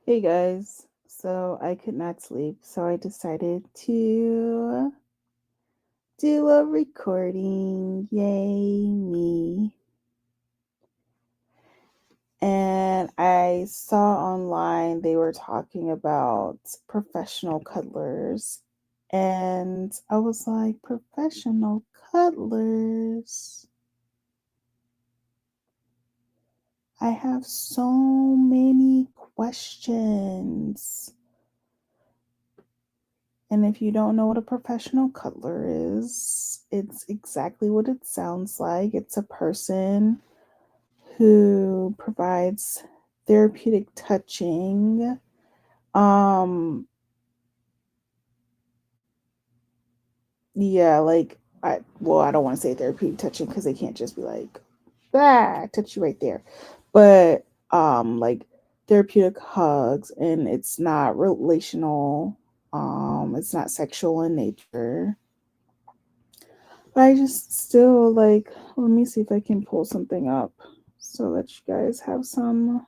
Hey guys, so I could not sleep, so I decided to do a recording. Yay, me. And I saw online they were talking about professional cuddlers. And I was like, professional cuddlers? I have so many questions. And if you don't know what a professional cuddler is, it's exactly what it sounds like. It's a person who provides therapeutic touching. Um yeah, like I don't want to say therapeutic touching because they can't just be like touch you right there. But like therapeutic hugs, and it's not relational, it's not sexual in nature. I just still like, let me see if I can pull something up so that you guys have some.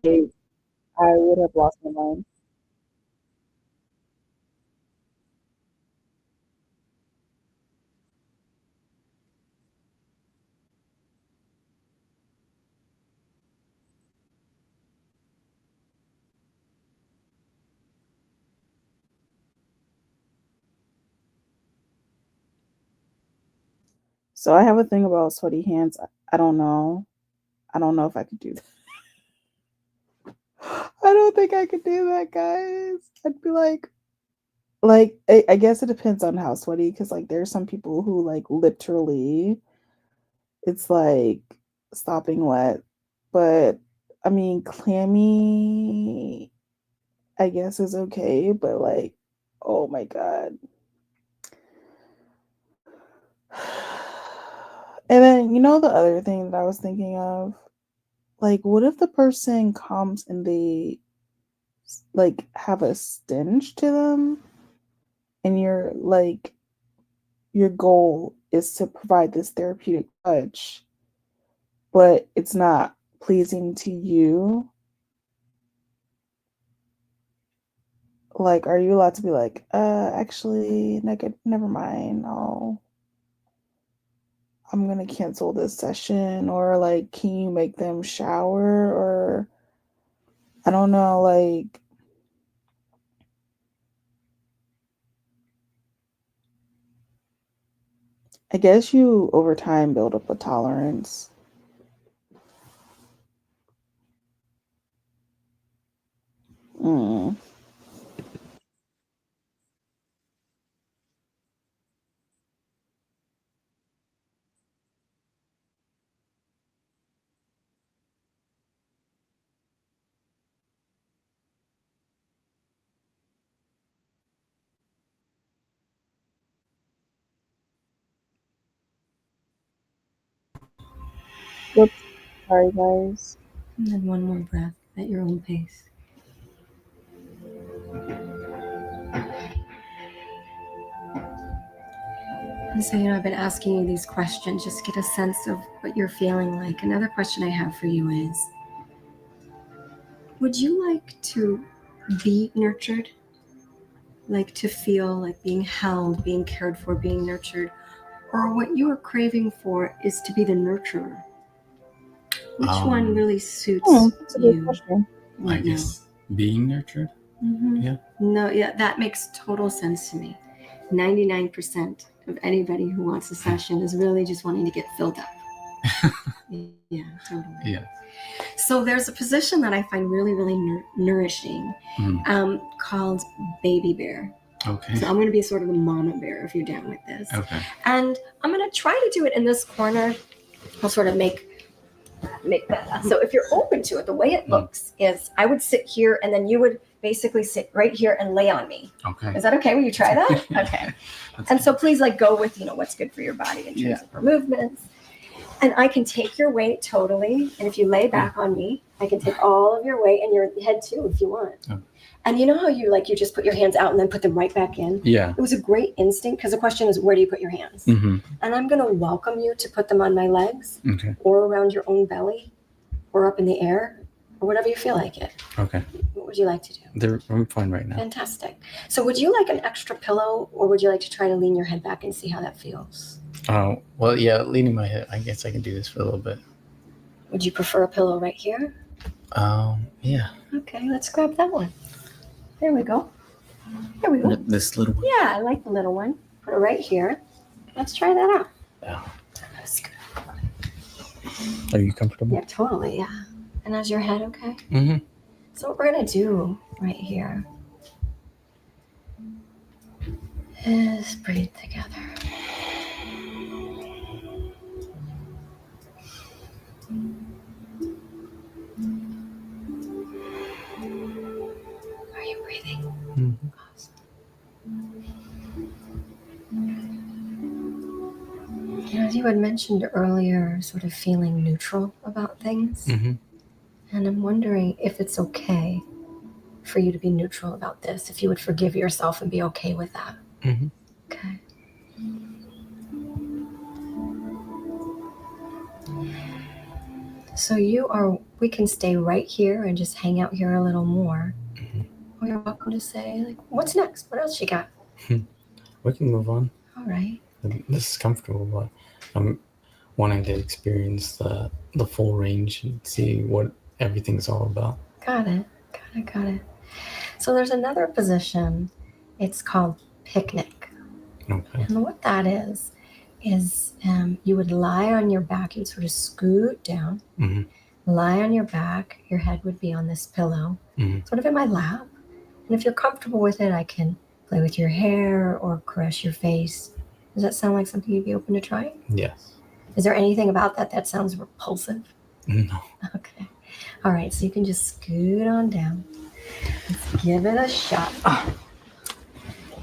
I would have lost my mind. So I have a thing about sweaty hands. I don't know. I don't know if I could do that. I don't think I could do that, guys. I'd be like I guess it depends on how sweaty, because like there's some people who like literally it's like stopping wet. But I mean, clammy, I guess is okay, but like, oh my god. And then the other thing that I was thinking of, like, what if the person comes and they like have a stench to them, and you're like, your goal is to provide this therapeutic touch, but it's not pleasing to you? Like, are you allowed to be like, actually, never mind. I'm gonna cancel this session, or like, can you make them shower, or I don't know, like, I guess you over time build up a tolerance. Mm. Whoops, sorry guys. And then one more breath at your own pace. And so, I've been asking you these questions just to get a sense of what you're feeling like. Another question I have for you is, would you like to be nurtured? Like to feel like being held, being cared for, being nurtured? Or what you are craving for is to be the nurturer? Which one really suits That's a good you question. right I guess being nurtured. Yeah. No, yeah, that makes total sense to me. 99% of anybody who wants a session is really just wanting to get filled up. Yeah, totally. Yeah. So there's a position that I find really, really nourishing called baby bear. Okay. So I'm going to be sort of the mama bear if you're down with this. Okay. And I'm going to try to do it in this corner. I'll sort of make that. So if you're open to it, the way it looks is I would sit here and then you would basically sit right here and lay on me. Okay. Is that okay? Will you try that? Okay. And so please like go with, what's good for your body in terms of for movements. And I can take your weight totally. And if you lay back on me, I can take all of your weight and your head too, if you want. Oh. And you know how you just put your hands out and then put them right back in? Yeah. It was a great instinct because the question is, where do you put your hands? Mm-hmm. And I'm going to welcome you to put them on my legs or around your own belly or up in the air or whatever you feel like it. Okay. What would you like to do? I'm fine right now. Fantastic. So would you like an extra pillow or would you like to try to lean your head back and see how that feels? Oh, well, yeah, leaning my head. I guess I can do this for a little bit. Would you prefer a pillow right here? Yeah. Okay, let's grab that one. There we go. Here we go. This little one? Yeah, I like the little one. Put it right here. Let's try that out. Yeah. That's good. Are you comfortable? Yeah, totally, yeah. And is your head okay? Mm-hmm. So what we're going to do right here is breathe together. Are you breathing? Mm-hmm. Awesome. As you had mentioned earlier, sort of feeling neutral about things. Mm-hmm. And I'm wondering if it's okay for you to be neutral about this, if you would forgive yourself and be okay with that. Mm-hmm. Okay. So we can stay right here and just hang out here a little more. Or you're welcome to say, like, what's next? What else you got? We can move on. All right. This is comfortable, but I'm wanting to experience the full range and see what everything's all about. Got it. So there's another position. It's called picnic. Okay. And what that is you would lie on your back. You'd sort of scoot down, lie on your back. Your head would be on this pillow, sort of in my lap. And if you're comfortable with it, I can play with your hair or caress your face. Does that sound like something you'd be open to trying? Yes. Is there anything about that sounds repulsive? No. Okay. All right, so you can just scoot on down. Let's give it a shot.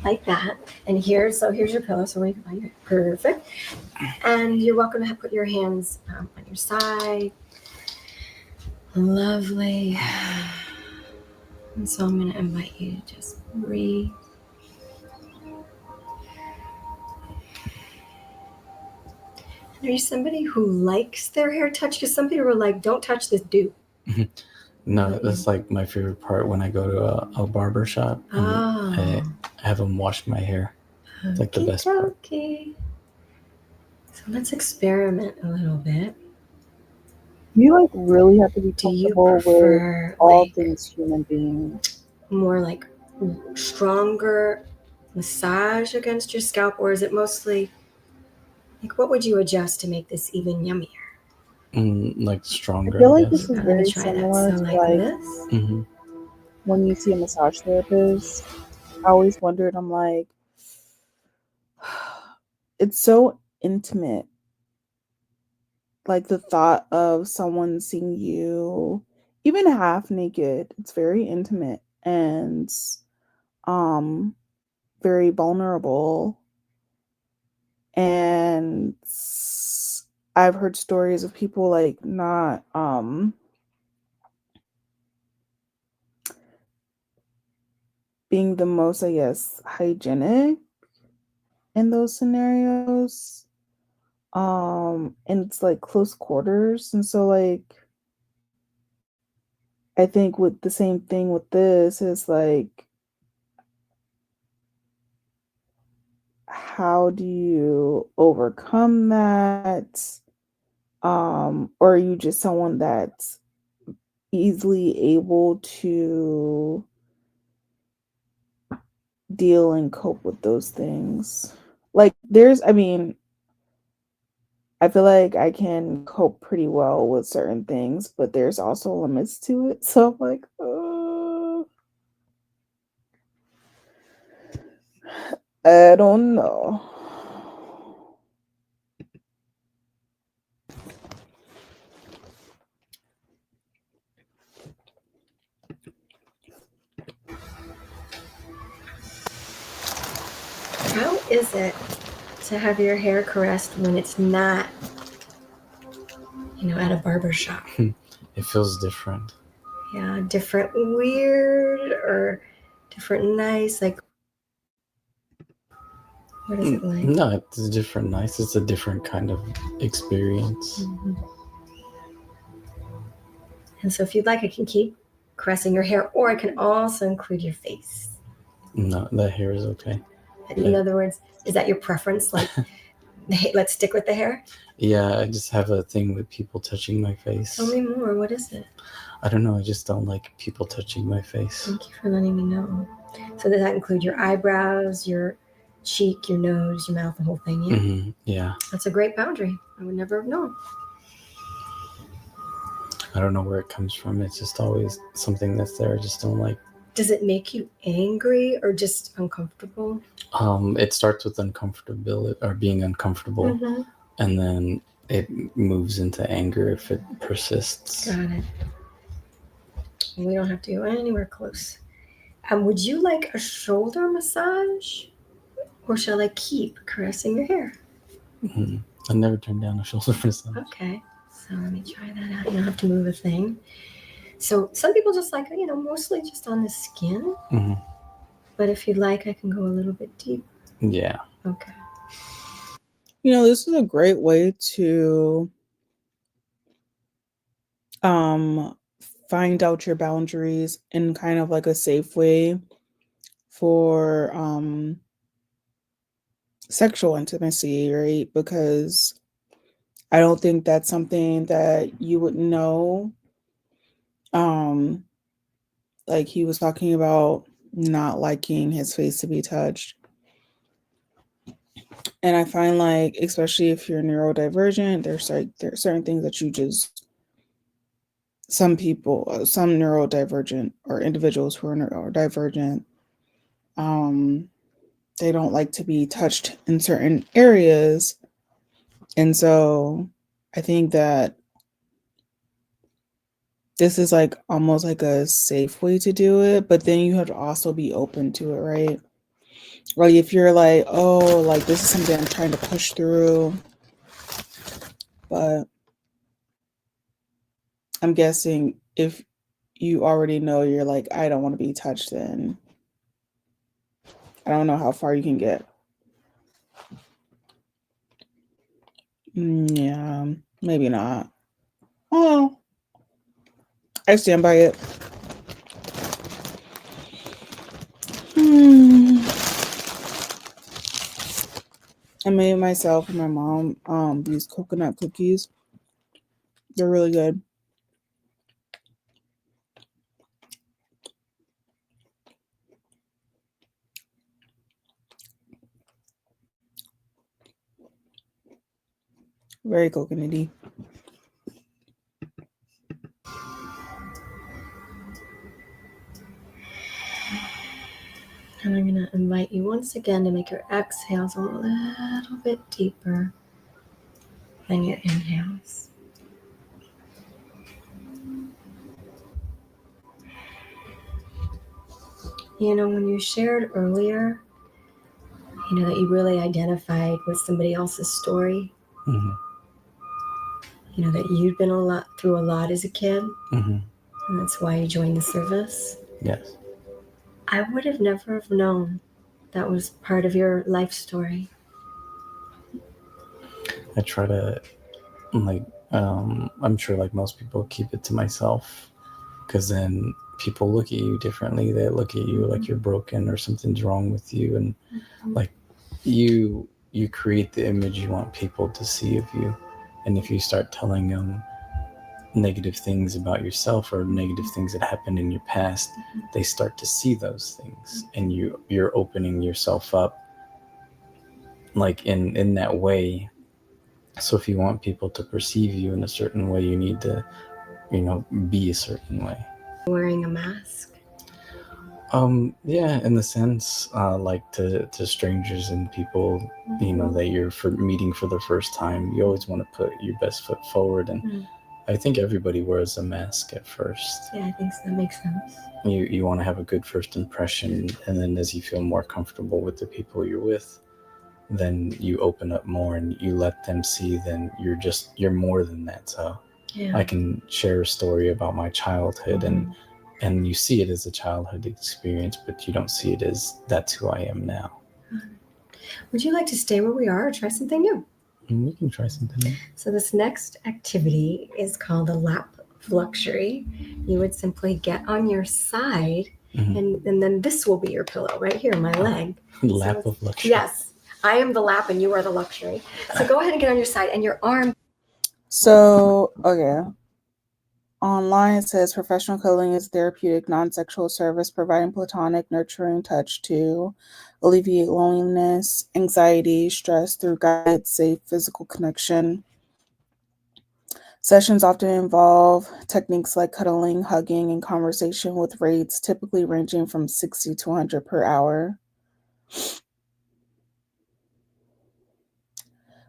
Like that. And here's your pillow, so we can find it. Perfect. And you're welcome to put your hands on your side. Lovely. And so I'm going to invite you to just breathe. Are you somebody who likes their hair touched? Because some people are like, don't touch this, do. No, that's like my favorite part when I go to a barber shop and I have them wash my hair. It's like the best part. Okay. So let's experiment a little bit. You like really have to be Do you comfortable with prefer all like things human beings. more like stronger massage against your scalp, or is it mostly like what would you adjust to make this even yummier? Like I stronger, feel I like guess. this is Okay, let me very try that. similar So to like like this. Hmm. when you see a massage therapist. I always wondered, I'm like, it's so intimate. Like the thought of someone seeing you even half naked, it's very intimate and um very vulnerable. And I've heard stories of people like not being the most, I guess, hygienic in those scenarios. And it's like close quarters. And so like I think with the same thing with this is like how do you overcome that? Or are you just someone that's easily able to deal and cope with those things? Like there's, I mean, I feel like I can cope pretty well with certain things, but there's also limits to it. So I'm like, I don't know. How is it to have your hair caressed when it's not, at a barber shop? It feels different. Yeah, different weird or different nice? Like, what is it like? No, it's different nice. It's a different kind of experience. Mm-hmm. And so if you'd like, I can keep caressing your hair, or I can also include your face. No, the hair is okay. In other words, is that your preference? Like, let's stick with the hair? Yeah, I just have a thing with people touching my face. Tell me more. What is it? I don't know. I just don't like people touching my face. Thank you for letting me know. So does that include your eyebrows, your cheek, your nose, your mouth, the whole thing? Yeah. Mm-hmm. Yeah. That's a great boundary. I would never have known. I don't know where it comes from. It's just always something that's there. I just don't like. Does it make you angry or just uncomfortable? It starts with uncomfortability or being uncomfortable, Mm-hmm. and then it moves into anger if it persists. Got it. We don't have to go anywhere close. Would you like a shoulder massage, or shall I keep caressing your hair? Mm-hmm. I never turned down a shoulder massage. Okay, so let me try that out. You don't have to move a thing. So some people just like, mostly just on the skin. Mm-hmm. But if you'd like, I can go a little bit deeper. Yeah. Okay. This is a great way to find out your boundaries in kind of like a safe way for sexual intimacy, right? Because I don't think that's something that you would know. Um, like he was talking about not liking his face to be touched. And I find like, especially if you're neurodivergent, there are certain things that you just some people, some neurodivergent or individuals who are neurodivergent, they don't like to be touched in certain areas. And so I think that this is like almost like a safe way to do it, but then you have to also be open to it, right? Like if you're like, oh, like this is something I'm trying to push through, but I'm guessing if you already know you're like, I don't want to be touched, then I don't know how far you can get. Yeah, maybe not. Oh, I stand by it. Hmm. I made it myself and my mom these coconut cookies. They're really good. Very coconutty. And I'm going to invite you once again to make your exhales a little bit deeper than your inhales. When you shared earlier, that you really identified with somebody else's story, Mm-hmm. That you'd been through a lot as a kid, Mm-hmm. and that's why you joined the service. Yes. I would have never have known that was part of your life story. I try to, like, I'm sure, like most people, keep it to myself, because then people look at you differently. They look at you like you're broken or something's wrong with you, and like you create the image you want people to see of you. And if you start telling them negative things about yourself or negative things that happened in your past, they start to see those things, and you're opening yourself up, like, in that way. So if you want people to perceive you in a certain way, you need to, be a certain way. Wearing a mask. Yeah, in the sense, like, to strangers and people, that you're meeting for the first time, you always want to put your best foot forward. And I think everybody wears a mask at first. Yeah, I think so. That makes sense. You want to have a good first impression, and then as you feel more comfortable with the people you're with, then you open up more and you let them see, then you're more than that. So Yeah. I can share a story about my childhood, and you see it as a childhood experience, but you don't see it as that's who I am now. Would you like to stay where we are or try something new? And we can try something new. So this next activity is called a lap of luxury. You would simply get on your side, and then this will be your pillow right here, my leg. Lap of luxury. Yes. I am the lap and you are the luxury. So go ahead and get on your side, and your arm. So, okay. Online it says professional cuddling is therapeutic non-sexual service providing platonic, nurturing touch to alleviate loneliness, anxiety, stress through guided, safe physical connection. Sessions often involve techniques like cuddling, hugging, and conversation with rates typically ranging from 60 to 100 per hour.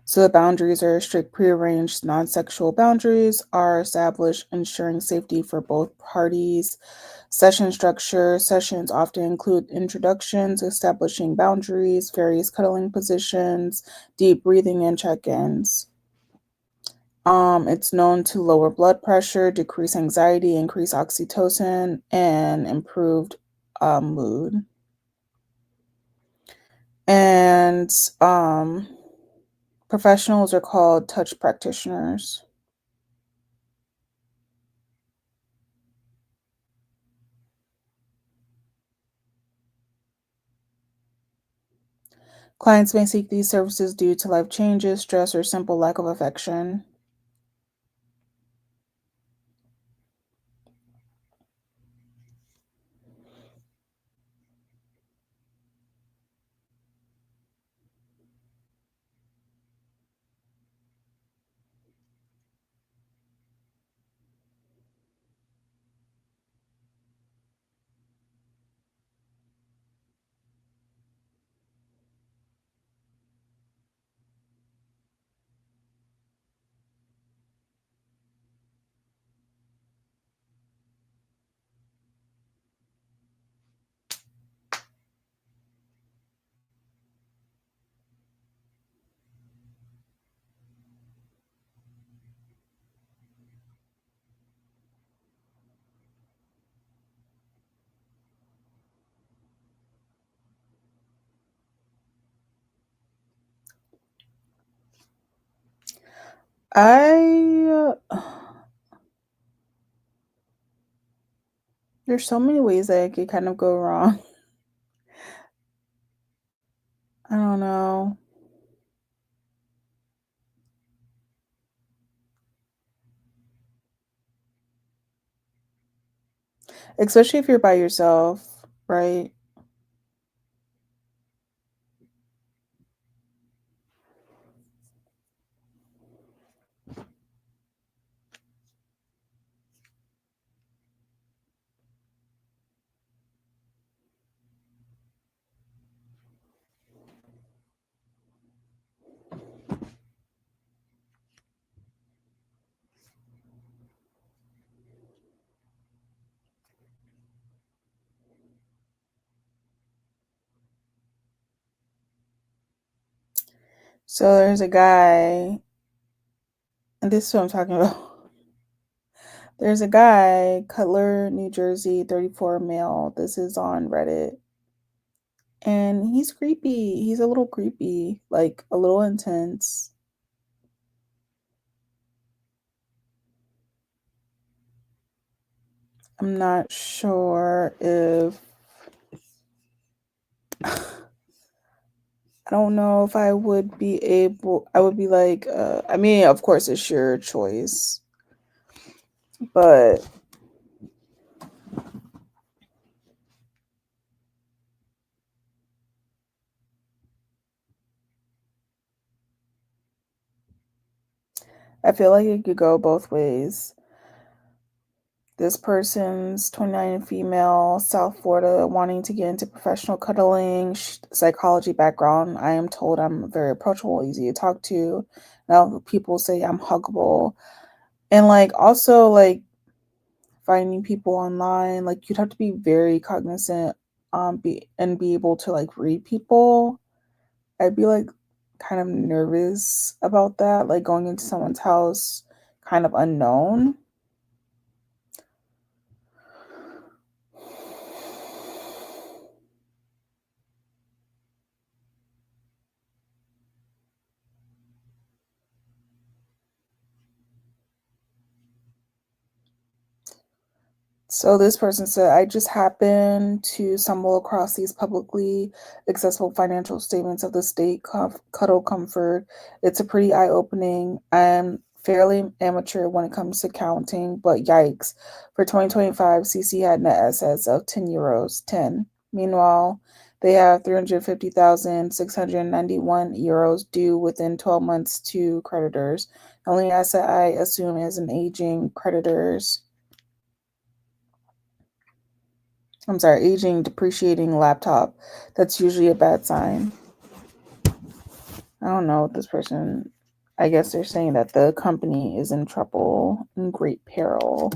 So the boundaries are strict, prearranged, non-sexual boundaries are established, ensuring safety for both parties. Session structure. Sessions often include introductions, establishing boundaries, various cuddling positions, deep breathing, and check-ins. It's known to lower blood pressure, decrease anxiety, increase oxytocin, and improved mood. And professionals are called touch practitioners. Clients may seek these services due to life changes, stress, or simple lack of affection. There's so many ways that it could kind of go wrong. I don't know. especially if you're by yourself, right? So there's a guy, and this is what I'm talking about. There's a guy, Cutler, New Jersey, 34 male. This is on Reddit. And he's creepy. He's a little creepy, like a little intense. I'm not sure if I don't know if I would be able. I would be like, I mean, of course, it's your choice, but I feel like it could go both ways. This person's 29 female, South Florida, wanting to get into professional cuddling, psychology background. I am told I'm very approachable, easy to talk to. Now people say I'm huggable, and like also like finding people online, like you'd have to be very cognizant, be able to like read people. I'd be like kind of nervous about that, like going into someone's house, kind of unknown. So this person said, I just happened to stumble across these publicly accessible financial statements of the state cuddle comfort. It's a pretty eye-opening. I'm fairly amateur when it comes to counting, but yikes. For 2025, CC had net assets of 10 euros, 10. Meanwhile, they have 350,691 euros due within 12 months to creditors. The only asset I assume is an aging creditors. I'm sorry, aging, depreciating laptop. That's usually a bad sign. I don't know what this person. I guess they're saying that the company is in trouble, in great peril.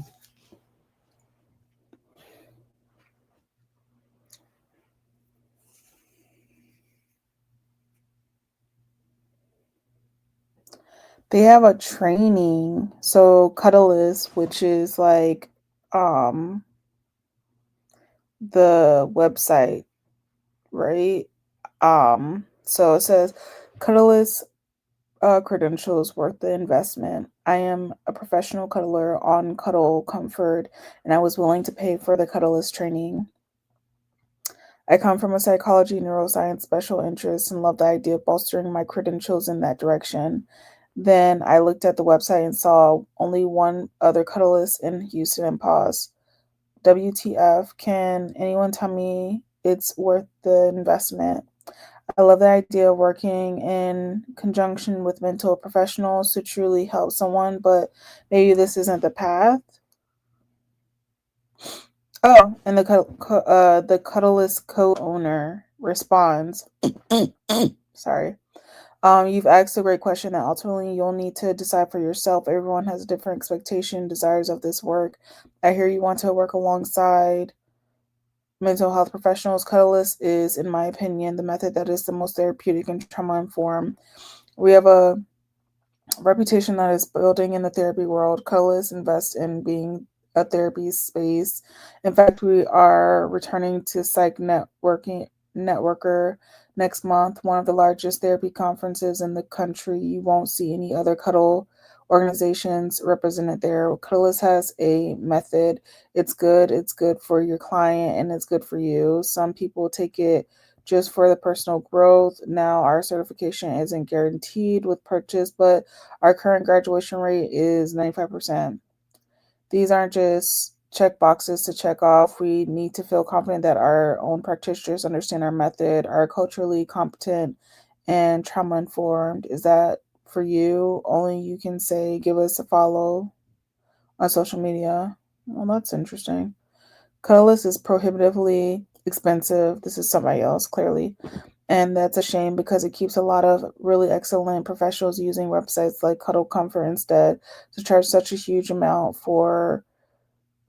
They have a training. So Cuddlers, which is like um the website, right? So it says Cuddlers credentials worth the investment. I am a professional cuddler on Cuddle Comfort, and I was willing to pay for the Cuddlers training. I come from a psychology neuroscience special interest and love the idea of bolstering my credentials in that direction. Then I looked at the website and saw only one other cuddlist in Houston and paused. WTF, can anyone tell me it's worth the investment? I love the idea of working in conjunction with mental professionals to truly help someone, but maybe this isn't the path. Oh, and the Cuddlist co-owner responds, sorry. You've asked a great question that ultimately you'll need to decide for yourself. Everyone has different expectation, desires of this work. I hear you want to work alongside mental health professionals. Cuddlist is, in my opinion, the method that is the most therapeutic and trauma informed. We have a reputation that is building in the therapy world. Cuddlers invest in being a therapy space. In fact, we are returning to Psych Networker next month, one of the largest therapy conferences in the country. You won't see any other cuddle organizations represented there. Cuddlers has a method. It's good. It's good for your client and it's good for you. Some people take it just for the personal growth. Now, our certification isn't guaranteed with purchase, but our current graduation rate is 95%. These aren't just check boxes to check off. We need to feel confident that our own practitioners understand our method, are culturally competent, and trauma informed. Is that for you? Only you can say, give us a follow on social media. Well, that's interesting. Colorless is prohibitively expensive. This is somebody else, clearly. And that's a shame because it keeps a lot of really excellent professionals using websites like Cuddle Comfort instead to charge such a huge amount for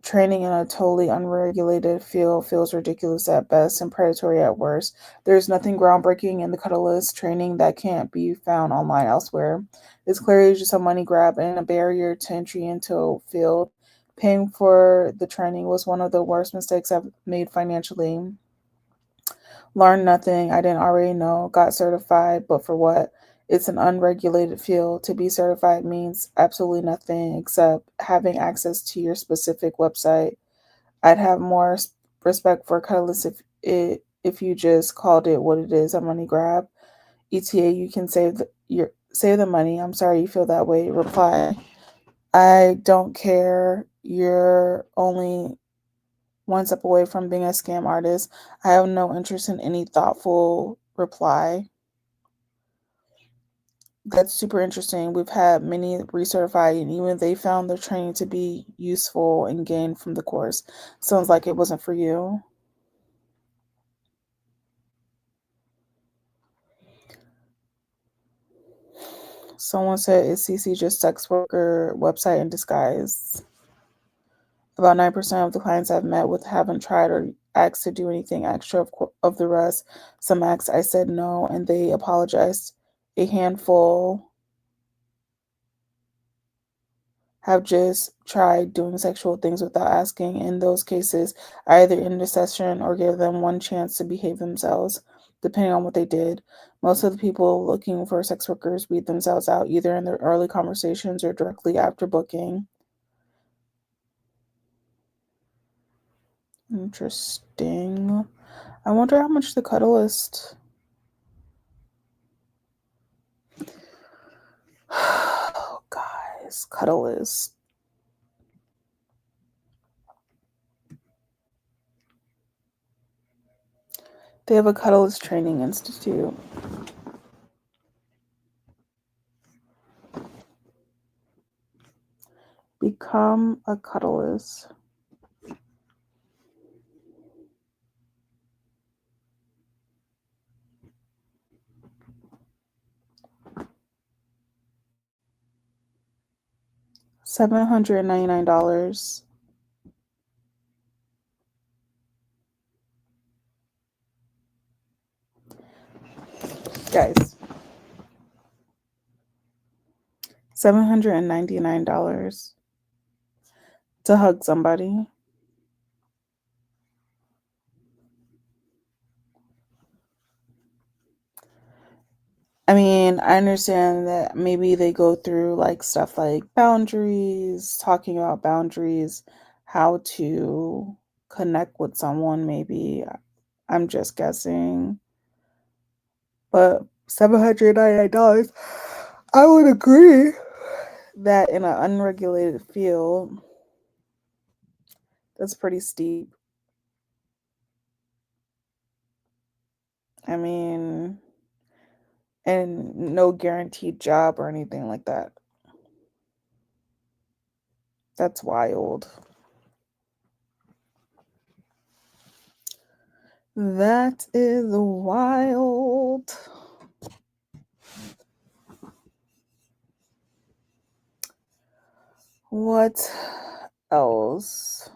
training in a totally unregulated field feels ridiculous at best and predatory at worst. There's nothing groundbreaking in the Cuddlist training that can't be found online elsewhere. It's clearly just a money grab and a barrier to entry into a field. Paying for the training was one of the worst mistakes I've made financially. Learned nothing I didn't already know, got certified, but for what? It's an unregulated field. To be certified means absolutely nothing except having access to your specific website. I'd have more respect for Catalyst if you just called it what it is, a money grab. ETA, you can save the money. I'm sorry you feel that way. Reply. I don't care. You're only one step away from being a scam artist. I have no interest in any thoughtful reply. That's super interesting. We've had many recertified, and even they found their training to be useful and gained from the course. Sounds like it wasn't for you. Someone said, is CC just sex worker website in disguise? About 9% of the clients I've met with haven't tried or asked to do anything extra. Of the rest, some asked, I said no, and they apologized. A handful have just tried doing sexual things without asking. In those cases, I either end the session or give them one chance to behave themselves, depending on what they did. Most of the people looking for sex workers weed themselves out either in their early conversations or directly after booking. Interesting. I wonder how much the Cuddlist. Oh, guys, Cuddlist. They have a Cuddlist Training Institute. Become a Cuddlist. $799. Guys, $799 to hug somebody. I mean, I understand that maybe they go through like stuff like boundaries, talking about boundaries, how to connect with someone, maybe. I'm just guessing. But $799, I would agree that in an unregulated field, that's pretty steep. I mean, and no guaranteed job or anything like that. That's wild. That is wild. What else?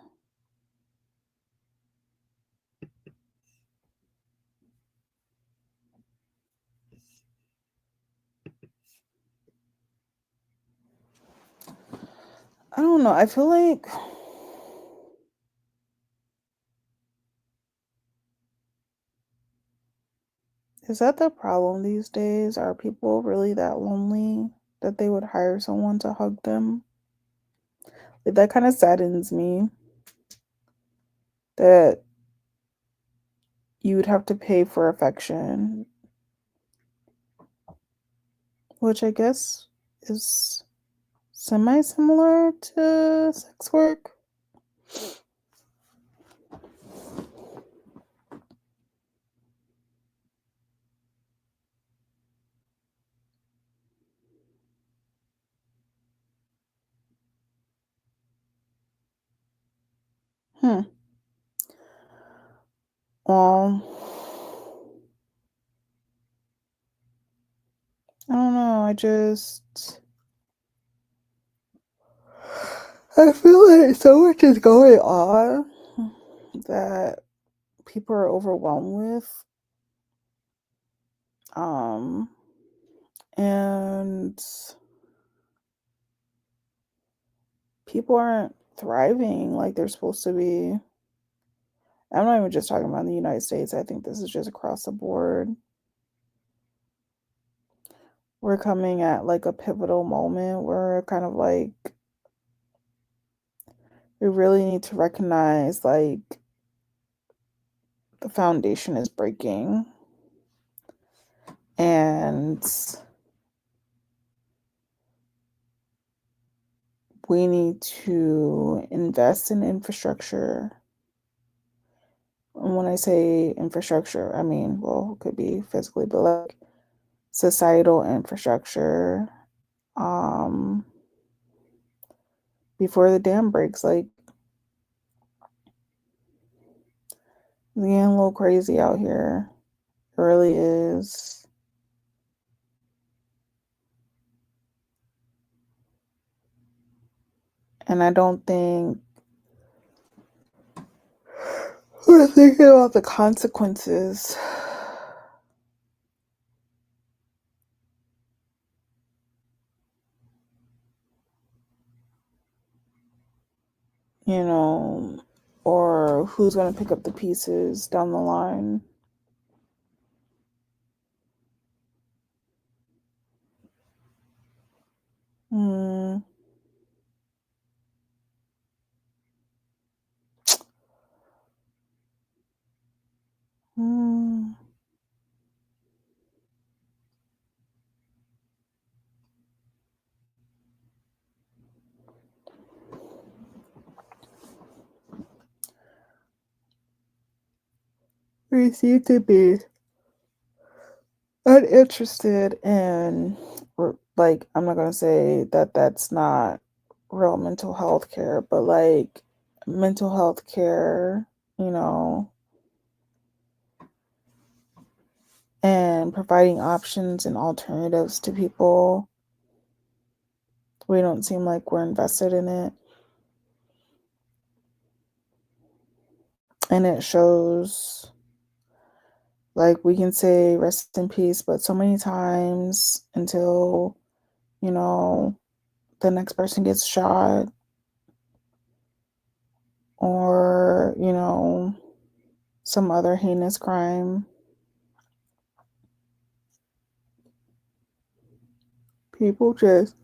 I don't know. I feel like is that the problem these days? Are people really that lonely that they would hire someone to hug them? Like, that kind of saddens me that you would have to pay for affection, which I guess is semi similar to sex work. Hmm. Well, I don't know. I feel like so much is going on that people are overwhelmed with. And people aren't thriving like they're supposed to be. I'm not even just talking about the United States. I think this is just across the board. We're coming at like a pivotal moment where kind of like we really need to recognize like the foundation is breaking and we need to invest in infrastructure. And when I say infrastructure, I mean, well, it could be physically, but like societal infrastructure um before the dam breaks. Like it's getting a little crazy out here. It really is. And I don't think we're thinking about the consequences. You know, or who's going to pick up the pieces down the line. Mm. Mm. We seem to be uninterested in, like, I'm not going to say that that's not real mental health care, but like mental health care, you know, and providing options and alternatives to people. We don't seem like we're invested in it. And it shows, like, we can say rest in peace, but so many times until, you know, the next person gets shot or, you know, some other heinous crime, people just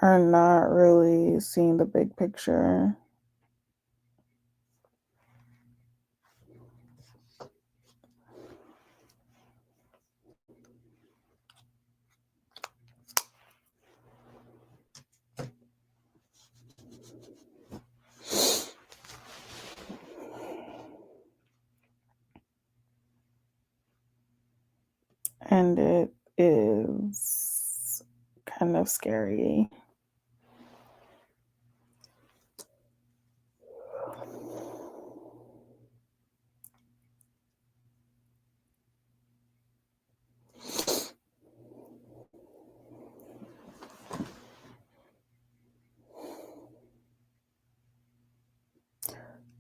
are not really seeing the big picture. And it is kind of scary.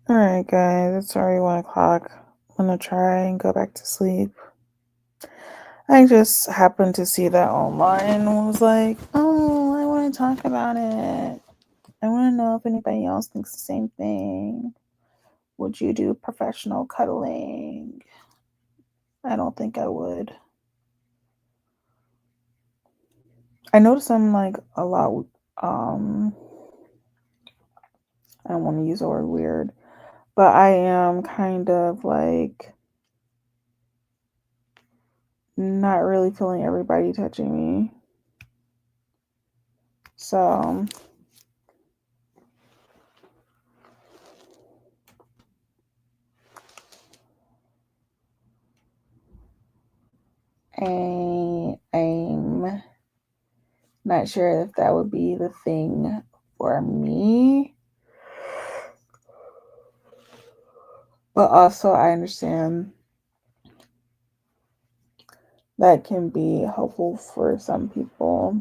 All right, guys, it's already 1 o'clock. I'm gonna try and go back to sleep. I just happened to see that online and was like, oh, I want to talk about it. I want to know if anybody else thinks the same thing. Would you do professional cuddling? I don't think I would. I notice I'm like a lot, I don't want to use the word weird, but I am kind of like not really feeling everybody touching me. So I'm Not sure if that would be the thing for me. But also, I understand that can be helpful for some people.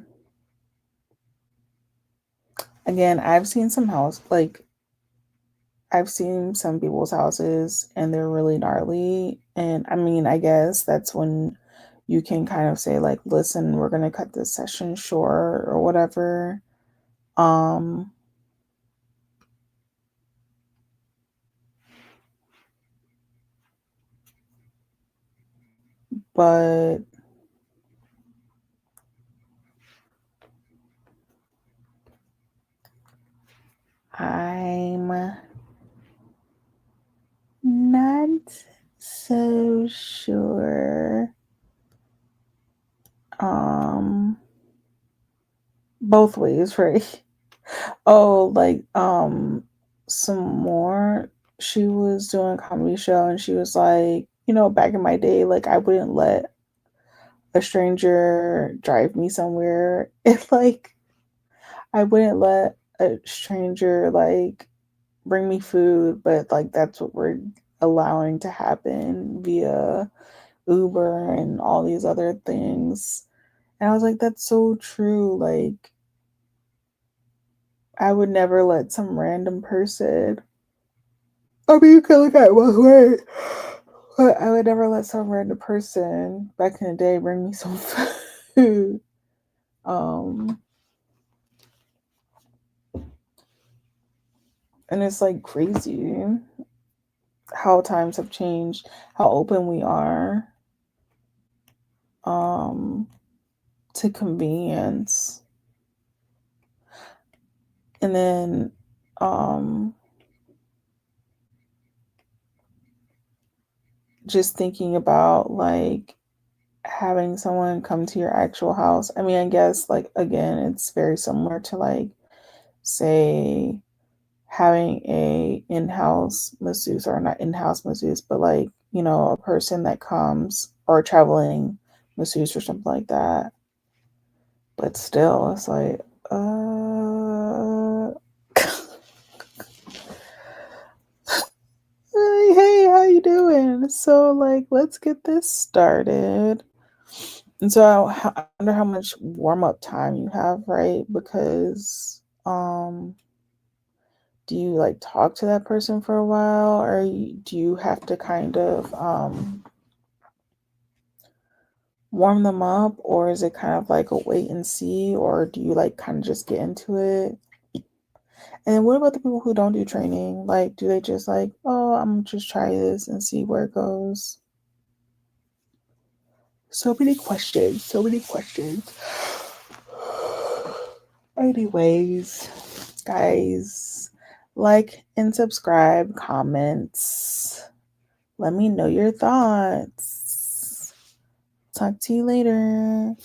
Again, I've seen some people's houses and they're really gnarly. And I mean, I guess that's when you can kind of say, like, listen, we're going to cut this session short or whatever. Um, but I'm not so sure. Um, both ways, right? Oh, like some more. She was doing a comedy show and she was like, back in my day, like I wouldn't let a stranger drive me somewhere. If like I wouldn't let a stranger like bring me food, but like that's what we're allowing to happen via Uber and all these other things. And I was like, that's so true. Like, I would never let some random person. I mean, you can look at it one way, but I would never let some random person back in the day bring me some food. Um, and it's like crazy how times have changed, how open we are um, to convenience. And then um, just thinking about like having someone come to your actual house. I mean, I guess like again, it's very similar to like say having a in-house masseuse, or not in-house masseuse, but like, a person that comes, or a traveling masseuse or something like that. But still, it's like hey, how you doing? So like, let's get this started. And so I wonder how much warm up time you have, right? Because do you like talk to that person for a while, or do you have to kind of warm them up, or is it kind of like a wait and see, or do you like kind of just get into it? And then what about the people who don't do training? Like, do they just like, oh, I'm just try this and see where it goes? So many questions. So many questions. Anyways, guys, like and subscribe, comments. Let me know your thoughts. Talk to you later.